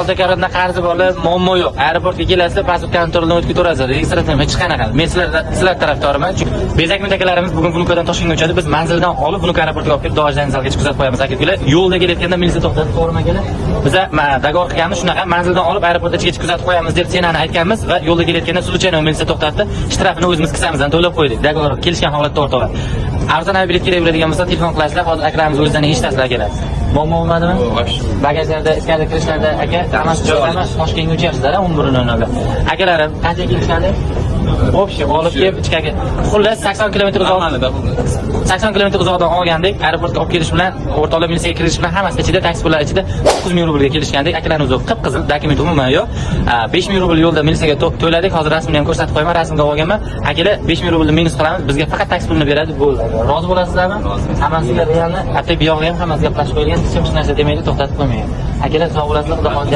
avtokarovda qarzi borlar, muammo yo'q. Aeroportga kelasizlar, pasport kontrolini o'tkazib registratsiya hech qanaqa. Men sizlar tarafdoriman. Chunki bezak akalarimiz bugun Vnukodan Toshkentga uchadi. Biz manzildan olib Vnuko aeroportiga olib kelib Dovojdan zalgacha kuzatib qo'yamiz akalar. Yo'lda kelayotganda militsiya to'xtatib qo'ymaganlar. Biz dogovor qilganmiz shunaqa manzildan olib aeroportgacha kuzatib qo'yamiz deb senani aytganmiz va yo'lda kelayotganda случайно militsiya to'xtatdi. Shtrafini o'zimiz kisamizdan to'lab qo'ydik. Dogovor kelishgan holatda o'rtoqlar. Arzon bilet kerak bo'ladigan bo'lsa telefon qilasizlar. Hozir akramiz o'zidan eshitasiz akalar. Muammo bo'lmadimi? Bagajlarda, iskada kirishlarda aka, hammasi joyda Toshkentga uchyapsizlar 11:00 da. Akalarim qancha kelishadi? Общий olib kelib ichkariga. Xullas 80 km uzoqda. 80 km uzoqdan olgandik, aeroportga olib kelish bilan, o'rtoqlar militsiyaga kirish bilan hammasi ichida, taksi pullari ichida 9 ming rublga kelishgandik. Akalarimiz o'q qip-qizil, dokument umuman yo'q. 5 ming rubl yo'lda militsiyaga to'ladik. Hozir rasmini ham ko'rsatib qo'yaman, rasmga olganman. Akalar 5 ming rublni minus qilamiz, bizga faqat taksi pulini beradi, bo'ldi. Rozi bo'lasizlarmi? Hammasiga realni, hatto bu yog'i ham hammasi gaplashib qo'yilgan, hech narsa demaydi, to'xtatib qo'ymaydi. Akalar sog' bo'lasizlar, xudo xohlasa.